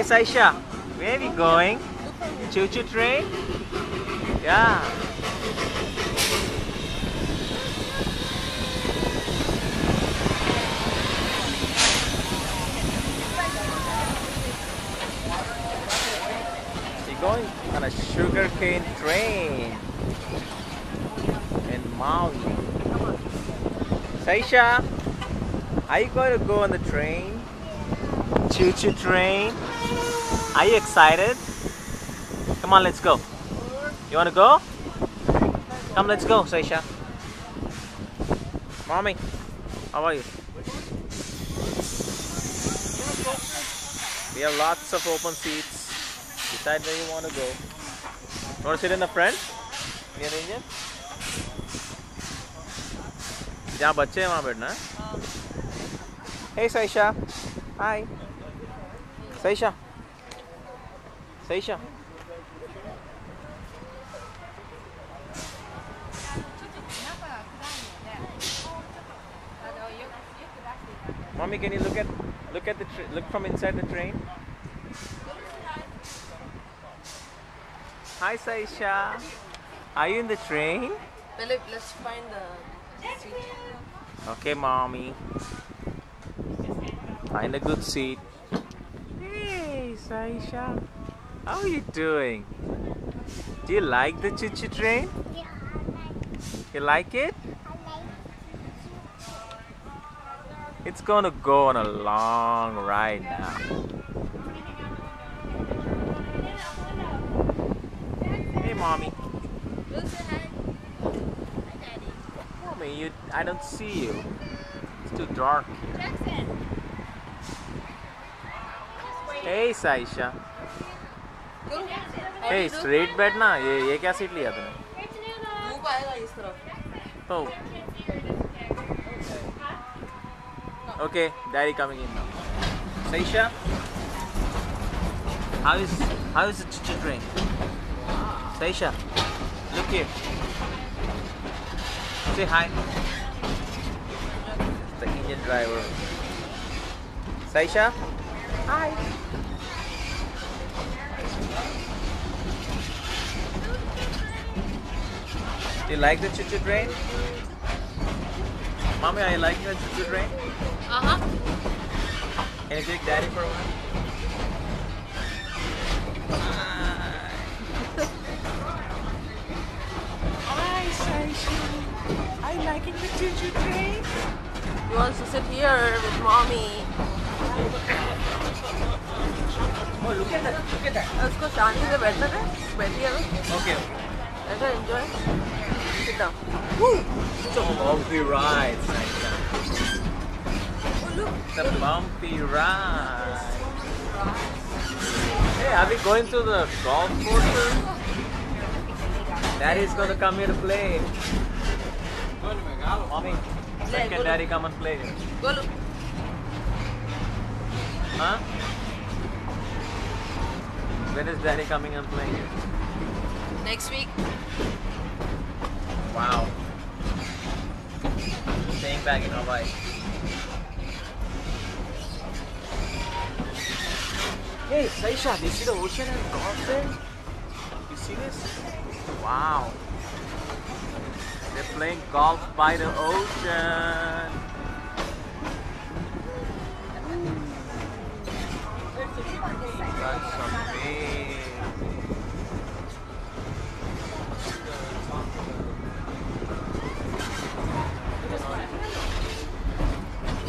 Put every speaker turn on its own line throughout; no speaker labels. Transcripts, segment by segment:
Hey Saesha, where are we going? Choo choo train? Yeah. We're going on a sugarcane train in Maui. Saesha, are you going to go on the train? Choo choo train? Are you excited? Come on, let's go. You want to go? Come, let's go, Saesha. Mommy, how are you? We have lots of open seats. Decide where you want to go. You want to sit in the front? Near the engine? जहाँ बच्चे हैं वहाँ बैठना है. Hey Saesha. Hi. Saesha. Saesha. Mommy, can you look at the look from inside the train? Hi Saesha. Are you in the train?
Let's find the seat.
Okay, mommy. Find a good seat. Hey Saesha. How are you doing? Do you like the choo-choo train?
Yeah,
You like it? It's gonna go on a long ride now. Hey mommy. Mommy, I don't see you. It's too dark here. Hey Saesha. Hey, straight bed ना ये क्या seat लिया तूने?
Move आएगा इस तरफ.
Oh. Okay, daddy coming in now. Saesha, how is the choo-choo train? Saesha, look here. Say hi. The engine driver. Saesha, hi. Do you like the choo-choo train? Mommy, are you liking the choo-choo train? Can you take daddy for a while? Hi, Saesha. Are you liking the choo-choo train?
He wants to sit here with mommy.
Oh, look at that! Look at that!
उसको शांति से बैठना है. बैठिए ना.
Okay.
ऐसा enjoy. Sit down.
It's a bumpy ride, Saesha. It's a bumpy ride. Hey, are we going to the golf courses? Daddy's gonna come here to play. Mommy, when can Daddy come and play here?
Go look.
Huh? When is Daddy coming and playing here?
Next week.
Wow. Staying back in Hawaii. Hey, Saesha, do you see the ocean and dolphin? You see this? Wow. They're playing golf by the ocean. That's amazing.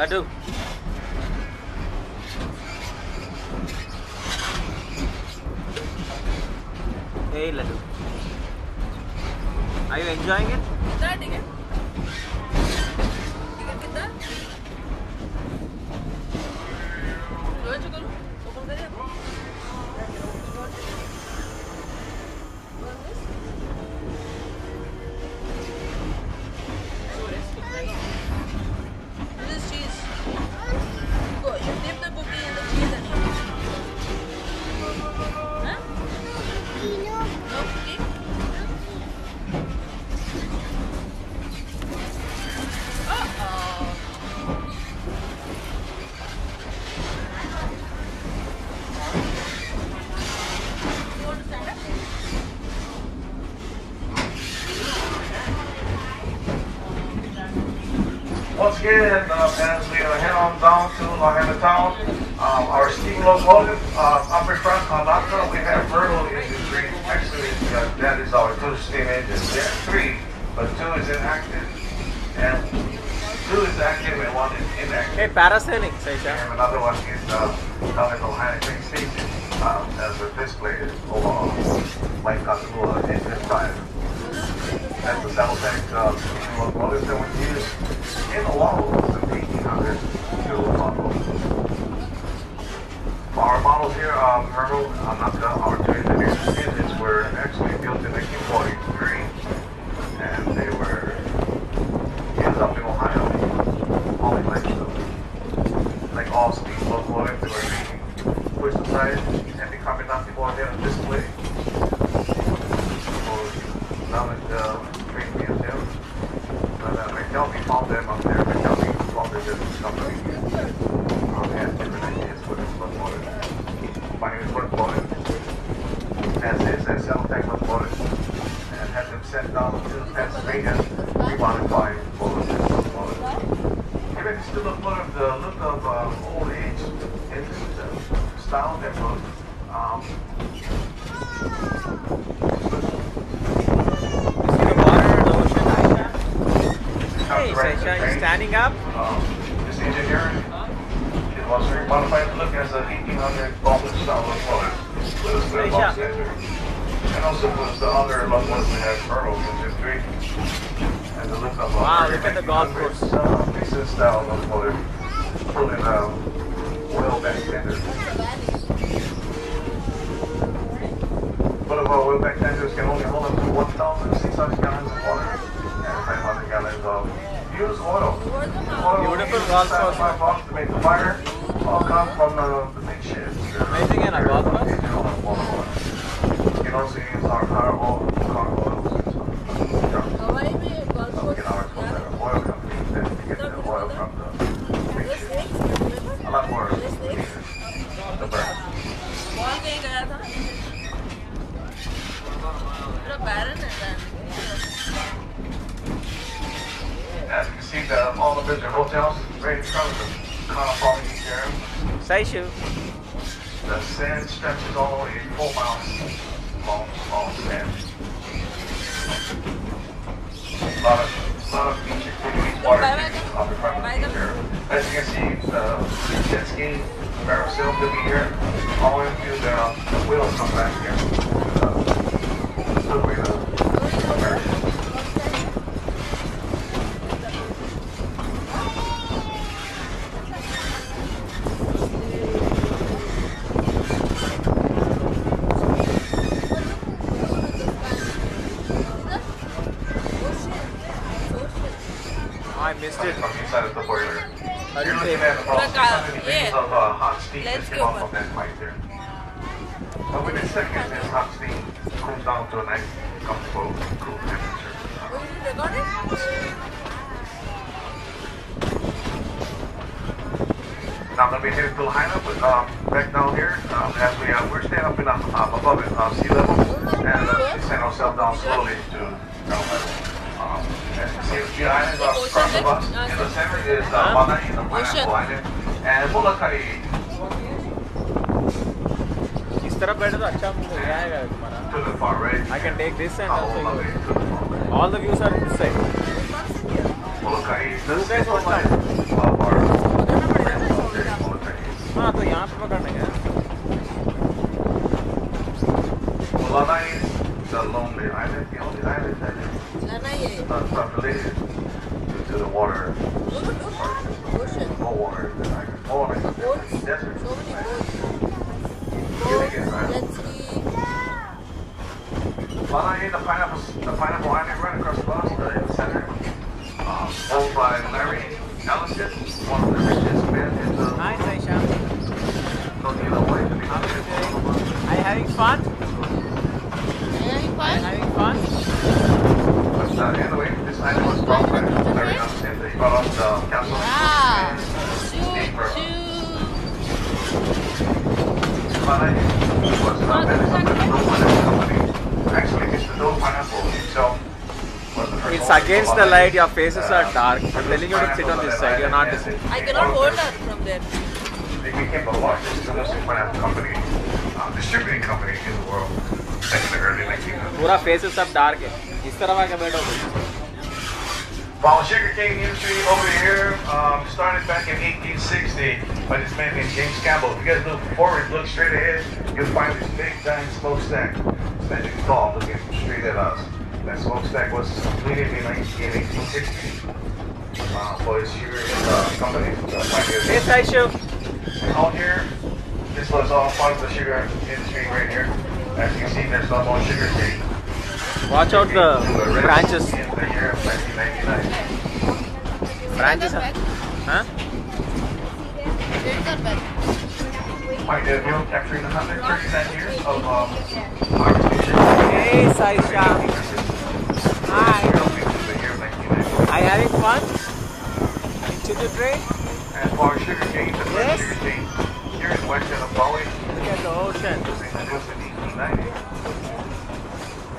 Laddu. Hey Laddu. Are you enjoying it?
कितना ticket? Ticket कितना? लो चुका लो. Open करिए आप. This is cheese. Go. You dip the cookie in the cheese and eat. Huh? No cookie?
again, as we head on down to Lahaina Town, our steam locomotive, upper front conductor, we have Myrtle in the three. Actually, that is our two steam engines. There are three, but two is inactive. And two is active and one is inactive.
Hey, parasailing, Saesha.
And another one is down at Lahaina Train Station as a display overall. Like Katua engine 5. That's the saddle tank locomotive that was used in the Wallows in the 1800s to our models here, Myrtle, not our two engines were actually built in 1943, and they were used up in Ohio, only like all steam locomotives, they were being pushed aside and becoming nothing more than a display. Now at the train museum, McKelvey found them up there. McKelvey found their business company. They had different ideas for this locomotive. Finding this locomotive, as is a saddle tank locomotive, and had them sent down to Pennsylvania, remodifying for this locomotive. Giving this to locomotive the look of old age, and this is the style that was
Hey, Saesha, you standing up?
This engine here, it was modified to look as a 1800 Baldwin style locomotive with a split box engine. And also was the other locomotive we had Myrtle engine 3. And the look of
wow, look at the golf course.
Mason style locomotive, pulling oil back tenders. But of our oil back tenders can only hold up to 1,600 gallons of water. 500 gallons of used oil.
Beautiful golf course.
Box to make the fire. All come from the big sheds.
Amazing in a golf course.
You can also use our car oils and stuff.
Hawaii Maui golf
So we get ours from the oil company. Then we get the oil from the big sheds. A lot more convenient to burn.
Ball कहीं गया था पूरा बैरन है
As you can see, all the visitor hotels right in front of them, kind of falling here.
Saesha.
The sand stretches all the way 4 miles long sand. A lot of beach activities, water activities up in front of the beach here. As you can see, the jet ski, parasail to be here, all into the wheels come back here. The way the parachute.
I missed it.
From inside of the boiler.
I
You're
didn't
looking
say.
at about 600 degrees
yeah.
of hot steam that
Let's
came
go,
off
man.
of that pipe there. But within seconds, this hot steam cools down to a nice, comfortable, cool temperature. Now I'm going to be heading to Lahaina, but back down here, as we're staying up in above it, sea level, and descend ourselves down slowly to ground level. As you see, the G Islands are across of us. In the center is Hawaii, the Pineapple Island, and Molokai.
इस तरफ बैठे तो अच्छा मजा आएगा तुम्हारा.
To the far right.
I can take this and
All the way
also
to the far right.
all the views are this side.
Molokai. This
Okay,
is
so
the line of our Molokai.
हाँ तो यहाँ पे पकड़ने का.
Molokai is the lonely island, the only island that is not populated due to the water. No water in the island. Oh, it's a desert. Lanai, the pineapple island right across the bus, in the center. Owned by Larry Ellison, one of the richest men in the
Hi Saesha.
How are you doing?
Are you having fun? Are you having fun?
But anyway, this island was brought by Larry Ellison. They brought up the castle. Lanai was managed by the Doe Pineapple Company. Actually, Mr. Doe Pineapple himself was the
It's against the light, your faces are dark. I'm telling you to sit on this side, you're not this side.
I cannot hold her from there.
They became the largest domestic pineapple company, distributing company in the world back in the early 1900s.
पूरा faces सब dark है. इस तरफ आके बैठो.
While sugarcane industry over here started back in 1860 by this man named James Campbell. If you guys look forward, look straight ahead, you'll find this big giant smokestack standing tall, looking straight at us. That smokestack was completed in 1860 for his sugar company.
Hey Saesha.
Out here, this was all part of the sugar industry right here. As you can see, there's no more sugar cane.
Watch out the branches.
In the year of 1999.
Branches, huh?
Quite a deal, capturing 139 years of harvesting.
Hey Saesha. Hi. Are you having fun? In choo train?
And for sugarcane, the first sugarcane here in western of Maui,
Look at the ocean.
it was in 1890.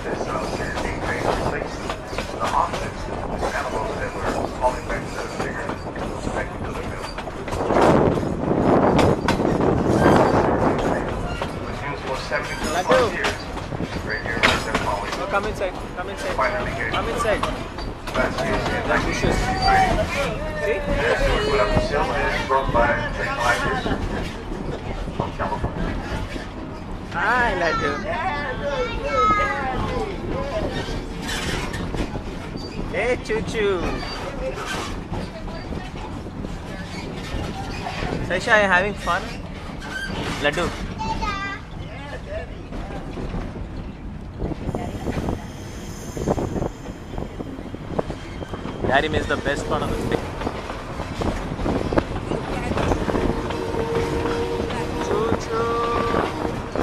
This sugarcane train replaced the oxens, the animals that were hauling back the sugar back into the mill. It was used for 72 years right here in western Maui.
Oh, come inside. Come inside.
Finally getting
Come inside.
that's used in
Bushes.
1963.
See?
This was put up for sale and it's brought by train collectors from California.
Hi, Ladu. Hey, Choo Choo. Saesha, are you having fun? Ladu. Daddy makes the best fun of the thing. Choo Choo.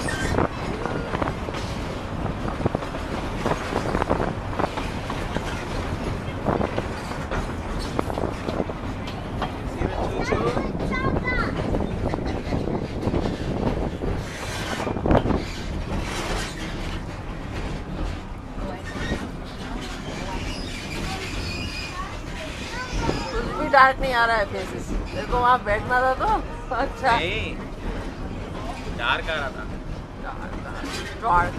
Dark नहीं आ रहा है faces तेरे को वहाँ बैठना था तो अच्छा
नहीं, डार्क आ रहा था.
डार्क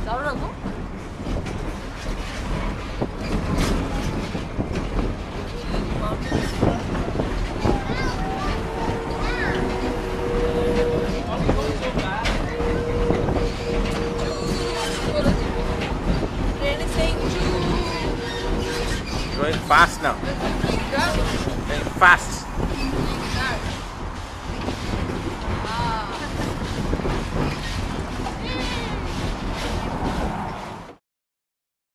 चालू रखो
Going fast now. Going fast.